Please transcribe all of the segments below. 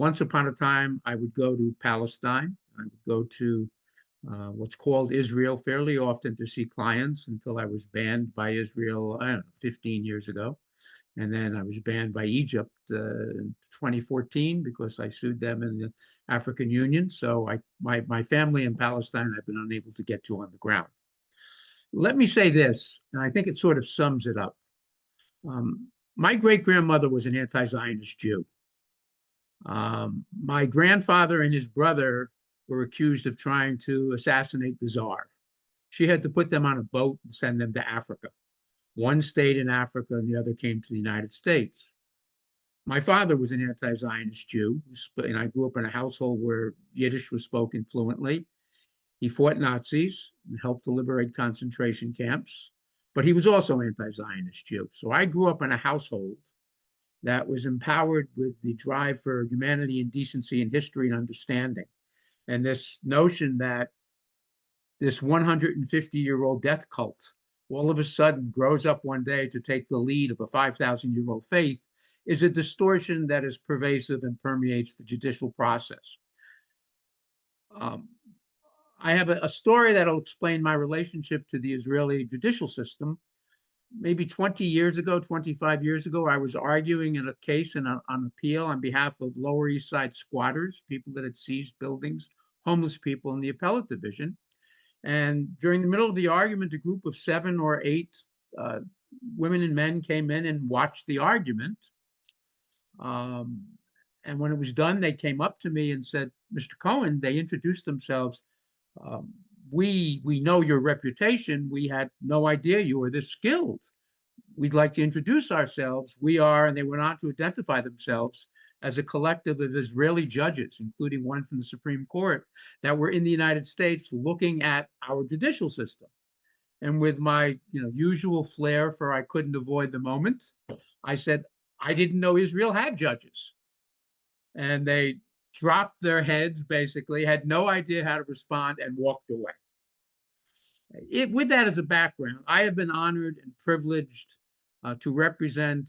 Once upon a time, I would go to Palestine. I would go to what's called Israel fairly often to see clients until I was banned by Israel, I don't know, 15 years ago. And then I was banned by Egypt in 2014 because I sued them in the African Union. So my family in Palestine I've been unable to get to on the ground. Let me say this, and I think it sort of sums it up. My great grandmother was an anti Zionist Jew. My grandfather and his brother were accused of trying to assassinate the Tsar. She had to put them on a boat and send them to Africa. One stayed in Africa and the other came to the United States. My father was an anti Zionist Jew, and I grew up in a household where Yiddish was spoken fluently. He fought Nazis and helped to liberate concentration camps, but he was also anti Zionist Jew. So I grew up in a household that was empowered with the drive for humanity and decency and history and understanding. And this notion that this 150-year-old death cult all of a sudden grows up one day to take the lead of a 5,000-year-old faith is a distortion that is pervasive and permeates the judicial process. I have a story that'll explain my relationship to the Israeli judicial system. Maybe 20 years ago, 25 years ago, I was arguing in a case on appeal on behalf of Lower East Side squatters, people that had seized buildings, homeless people in the appellate division. And during the middle of the argument, a group of 7 or 8 women and men came in and watched the argument. And when it was done, they came up to me and said, "Mr. Cohen," they introduced themselves. We know your reputation. We had no idea you were this skilled. We'd like to introduce ourselves. We are, and they went on to identify themselves as a collective of Israeli judges, including one from the Supreme Court, that were in the United States looking at our judicial system. And with my usual flair for I couldn't avoid the moment, I said, I didn't know Israel had judges. And they dropped their heads, basically, had no idea how to respond, and walked away. With that as a background, I have been honored and privileged to represent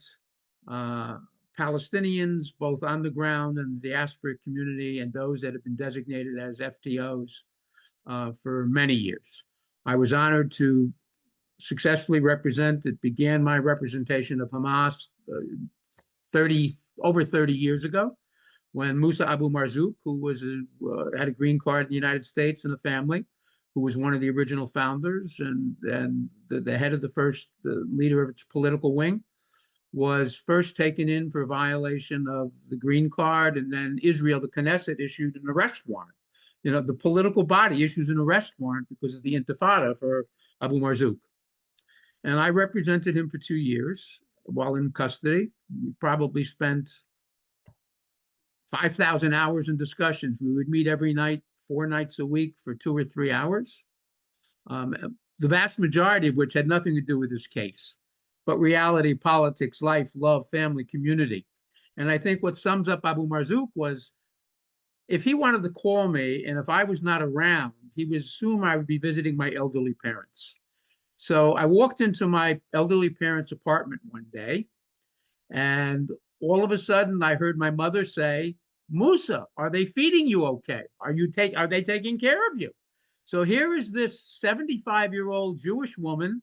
Palestinians, both on the ground and the diaspora community, and those that have been designated as FTOs for many years. I was honored to successfully represent. It began my representation of Hamas over 30 years ago, when Musa Abu Marzouk, who had a green card in the United States and a family, who was one of the original founders and the head of the leader of its political wing, was first taken in for violation of the green card, and then Israel, the Knesset, issued an arrest warrant. The political body issues an arrest warrant because of the intifada for Abu Marzouk. And I represented him for 2 years while in custody. We probably spent 5,000 hours in discussions. We would meet every night, 4 nights a week for 2 or 3 hours. The vast majority of which had nothing to do with this case, but reality, politics, life, love, family, community. And I think what sums up Abu Marzouk was, if he wanted to call me and if I was not around, he would assume I would be visiting my elderly parents. So I walked into my elderly parents' apartment one day, and all of a sudden I heard my mother say, "Musa, are they feeding you okay? Are they taking care of you?" So here is this 75-year-old Jewish woman,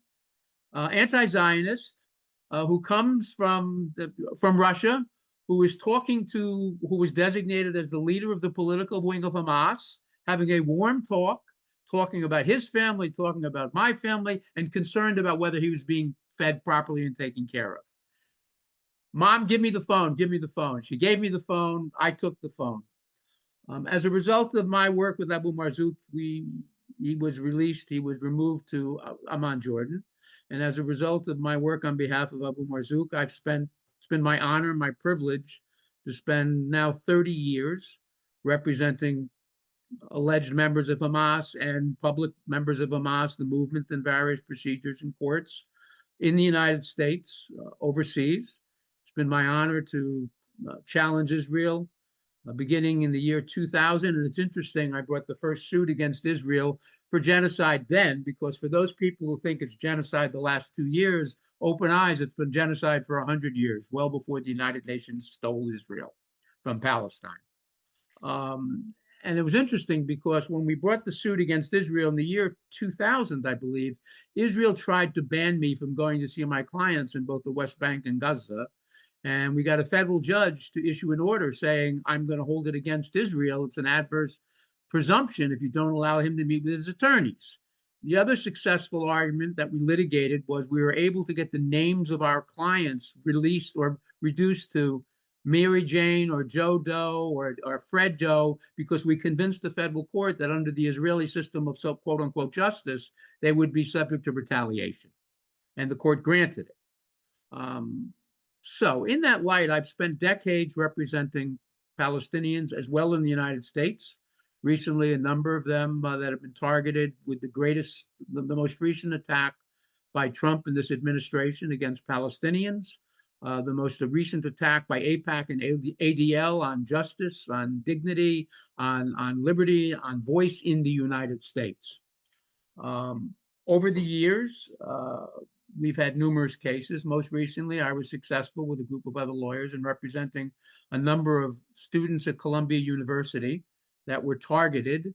anti-Zionist, who comes from Russia, who was designated as the leader of the political wing of Hamas, having a warm talk, talking about his family, talking about my family, and concerned about whether he was being fed properly and taken care of. "Mom, give me the phone, give me the phone." She gave me the phone. I took the phone. As a result of my work with Abu Marzouk, he was released. He was removed to Amman, Jordan. And as a result of my work on behalf of Abu Marzouk, it's been my honor, my privilege to spend now 30 years representing alleged members of Hamas and public members of Hamas, the movement, in various procedures and courts in the United States, overseas. It's been my honor to challenge Israel beginning in the year 2000. And it's interesting, I brought the first suit against Israel for genocide then, because for those people who think it's genocide the last 2 years, open eyes, it's been genocide for 100 years, well before the United Nations stole Israel from Palestine. And it was interesting because when we brought the suit against Israel in the year 2000, I believe, Israel tried to ban me from going to see my clients in both the West Bank and Gaza. And we got a federal judge to issue an order saying, I'm going to hold it against Israel. It's an adverse presumption if you don't allow him to meet with his attorneys. The other successful argument that we litigated was we were able to get the names of our clients released or reduced to Mary Jane or Joe Doe or Fred Doe because we convinced the federal court that under the Israeli system of so quote unquote justice, they would be subject to retaliation. And the court granted it. So in that light, I've spent decades representing Palestinians as well in the United States. Recently, a number of them that have been targeted with the most recent attack by Trump and this administration against Palestinians, the most recent attack by AIPAC and ADL on justice, on dignity, on liberty, on voice in the United States. Over the years, we've had numerous cases. Most recently, I was successful with a group of other lawyers in representing a number of students at Columbia University that were targeted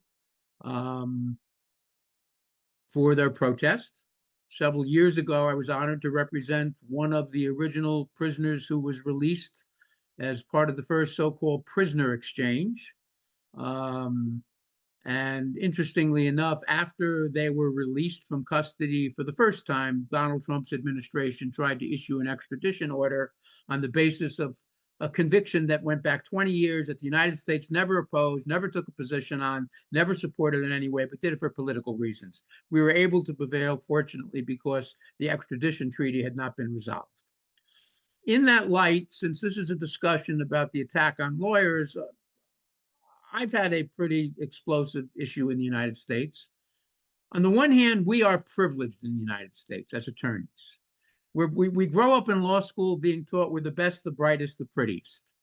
for their protest. Several years ago, I was honored to represent one of the original prisoners who was released as part of the first so-called prisoner exchange. And interestingly enough, after they were released from custody for the first time, Donald Trump's administration tried to issue an extradition order on the basis of a conviction that went back 20 years that the United States never opposed, never took a position on, never supported in any way, but did it for political reasons. We were able to prevail, fortunately, because the extradition treaty had not been resolved. In that light, since this is a discussion about the attack on lawyers, I've had a pretty explosive issue in the United States. On the one hand, we are privileged in the United States as attorneys. We grow up in law school being taught we're the best, the brightest, the prettiest.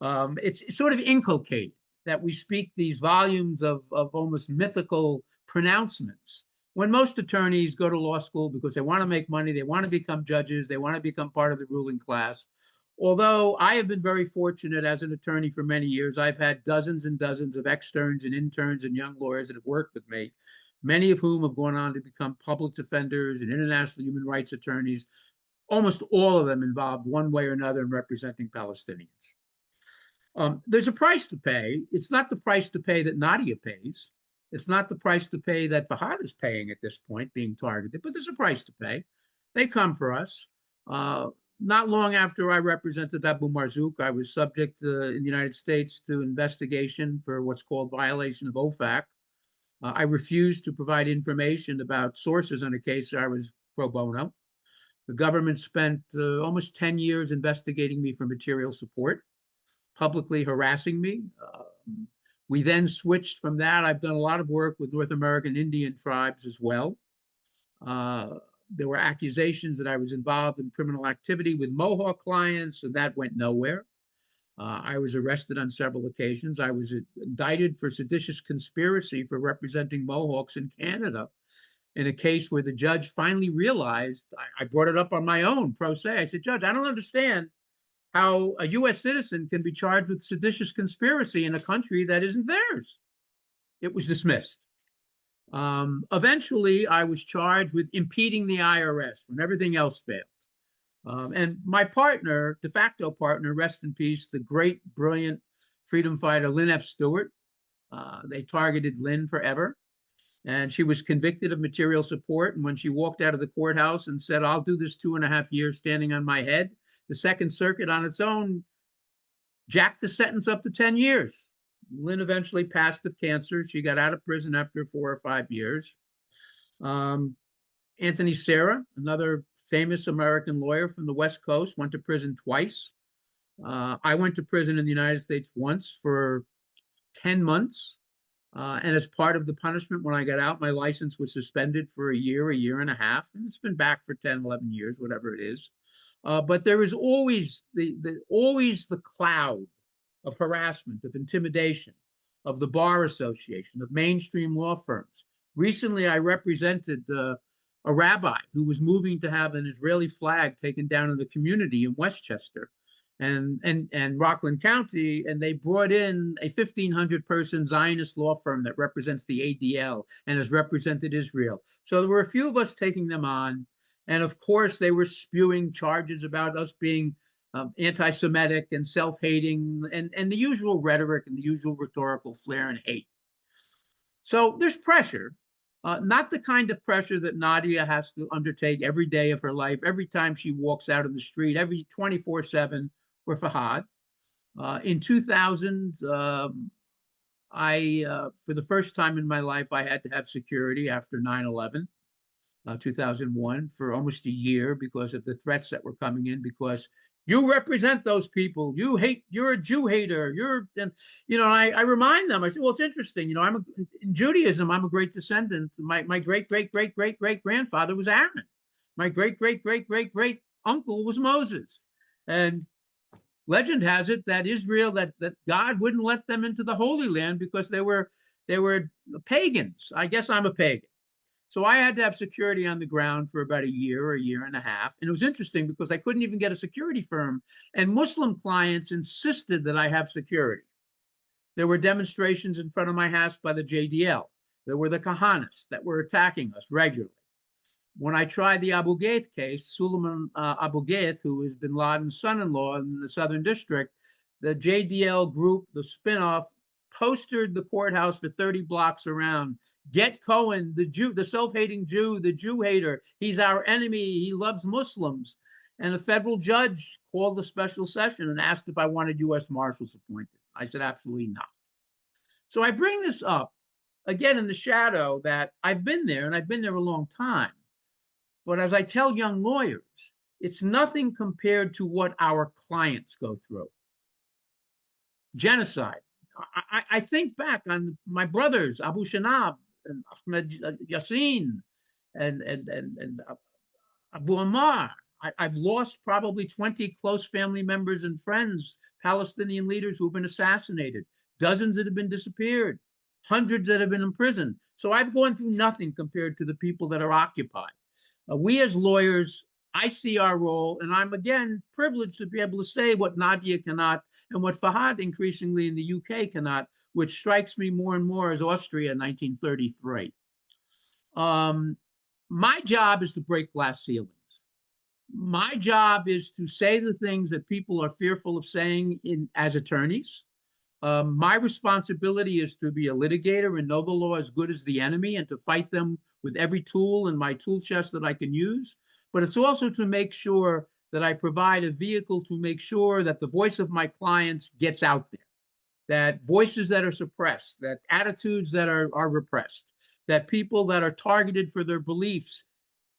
It's sort of inculcated that we speak these volumes of almost mythical pronouncements when most attorneys go to law school because they want to make money, they want to become judges, they want to become part of the ruling class. Although I have been very fortunate as an attorney for many years, I've had dozens and dozens of externs and interns and young lawyers that have worked with me, many of whom have gone on to become public defenders and international human rights attorneys, almost all of them involved one way or another in representing Palestinians. There's a price to pay. It's not the price to pay that Nadia pays. It's not the price to pay that Fahad is paying at this point, being targeted, but there's a price to pay. They come for us. Not long after I represented Abu Marzouk, I was subject in the United States to investigation for what's called violation of OFAC. I refused to provide information about sources on a case I was pro bono. The government spent almost 10 years investigating me for material support, publicly harassing me. We then switched from that. I've done a lot of work with North American Indian tribes as well. There were accusations that I was involved in criminal activity with Mohawk clients, and that went nowhere. I was arrested on several occasions. I was indicted for seditious conspiracy for representing Mohawks in Canada in a case where the judge finally realized, I brought it up on my own, pro se. I said, Judge, I don't understand how a U.S. citizen can be charged with seditious conspiracy in a country that isn't theirs. It was dismissed. Eventually, I was charged with impeding the IRS when everything else failed. And my partner, de facto partner, rest in peace, the great, brilliant freedom fighter, Lynn F. Stewart. They targeted Lynn forever. And she was convicted of material support. And when she walked out of the courthouse and said, I'll do this 2.5 years standing on my head, the Second Circuit on its own jacked the sentence up to 10 years. Lynn eventually passed of cancer. She got out of prison after 4 or 5 years. Anthony Serra, another famous American lawyer from the West Coast, went to prison twice. I went to prison in the United States once for 10 months. And as part of the punishment, when I got out, my license was suspended for a year and a half, and it's been back for 10, 11 years, whatever it is. But there is always the cloud of harassment, of intimidation, of the Bar Association, of mainstream law firms. Recently, I represented a rabbi who was moving to have an Israeli flag taken down in the community in Westchester. and Rockland County, and they brought in a 1,500-person Zionist law firm that represents the ADL and has represented Israel. So there were a few of us taking them on, and of course they were spewing charges about us being anti-Semitic and self-hating and the usual rhetoric and the usual rhetorical flair and hate. So there's pressure, not the kind of pressure that Nadia has to undertake every day of her life, every time she walks out of the street, every 24/7 for Fahad. In 2000, for the first time in my life, I had to have security after 9/11. 2001 for almost a year because of the threats that were coming in, because you represent those people, you're a Jew hater, and I remind them, I said, well, it's interesting, in Judaism, I'm a great descendant. My great great great great great grandfather was Aaron. My great great great great great uncle was Moses. And legend has it that Israel, that God wouldn't let them into the Holy Land because they were pagans. I guess I'm a pagan. So I had to have security on the ground for about a year and a half. And it was interesting because I couldn't even get a security firm. And Muslim clients insisted that I have security. There were demonstrations in front of my house by the JDL. There were the Kahanas that were attacking us regularly. When I tried the Abu Ghaith case, Suleiman Abu Ghaith, who is bin Laden's son-in-law in the Southern District, the JDL group, the spinoff, postered the courthouse for 30 blocks around. Get Cohen, the Jew, the self-hating Jew, the Jew hater. He's our enemy. He loves Muslims. And a federal judge called a special session and asked if I wanted U.S. Marshals appointed. I said, absolutely not. So I bring this up, again, in the shadow that I've been there, and I've been there a long time. But as I tell young lawyers, it's nothing compared to what our clients go through. Genocide. I think back on my brothers, Abu Shanab, and Ahmed Yassin, and Abu Ammar. I've lost probably 20 close family members and friends, Palestinian leaders who have been assassinated, dozens that have been disappeared, hundreds that have been imprisoned. So I've gone through nothing compared to the people that are occupied. We as lawyers, I see our role, and I'm again privileged to be able to say what Nadia cannot and what Fahad increasingly in the UK cannot, which strikes me more and more as Austria in 1933. My job is to break glass ceilings. My job is to say the things that people are fearful of saying as attorneys. My responsibility is to be a litigator and know the law as good as the enemy and to fight them with every tool in my tool chest that I can use. But it's also to make sure that I provide a vehicle to make sure that the voice of my clients gets out there, that voices that are suppressed, that attitudes that are repressed, that people that are targeted for their beliefs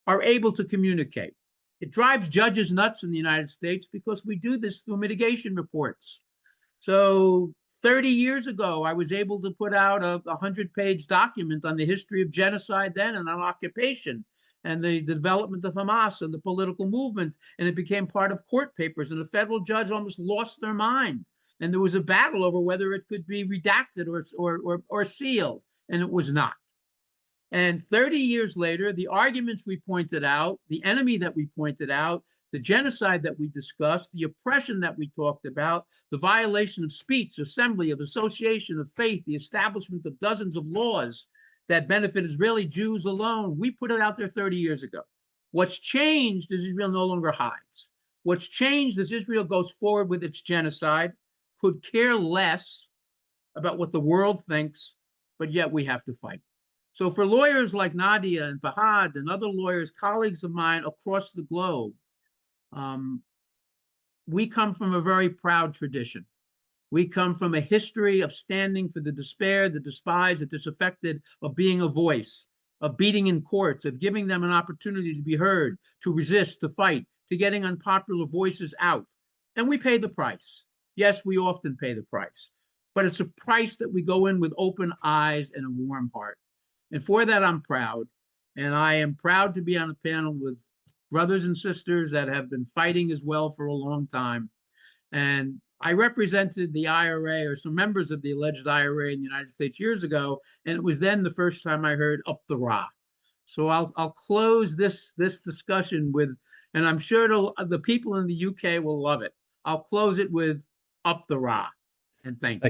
are able to communicate. It drives judges nuts in the United States because we do this through mitigation reports. So 30 years ago, I was able to put out a 100-page document on the history of genocide then and on occupation and the development of Hamas and the political movement. And it became part of court papers. And the federal judge almost lost their mind. And there was a battle over whether it could be redacted or sealed. And it was not. And 30 years later, the arguments we pointed out, the enemy that we pointed out, the genocide that we discussed, the oppression that we talked about, the violation of speech, assembly, of association, of faith, the establishment of dozens of laws that benefit Israeli Jews alone, we put it out there 30 years ago. What's changed is Israel no longer hides. What's changed is Israel goes forward with its genocide, could care less about what the world thinks, but yet we have to fight. So for lawyers like Nadia and Fahad and other lawyers, colleagues of mine across the globe, we come from a very proud tradition. We come from a history of standing for the despaired, the despised, the disaffected, of being a voice, of beating in courts, of giving them an opportunity to be heard, to resist, to fight, to getting unpopular voices out. And we pay the price. Yes, we often pay the price, but it's a price that we go in with open eyes and a warm heart. And for that, I'm proud. And I am proud to be on a panel with brothers and sisters that have been fighting as well for a long time. And I represented the IRA or some members of the alleged IRA in the United States years ago. And it was then the first time I heard up the Ra. So I'll close this discussion with, and I'm sure the people in the UK will love it. I'll close it with up the Ra, and thank you.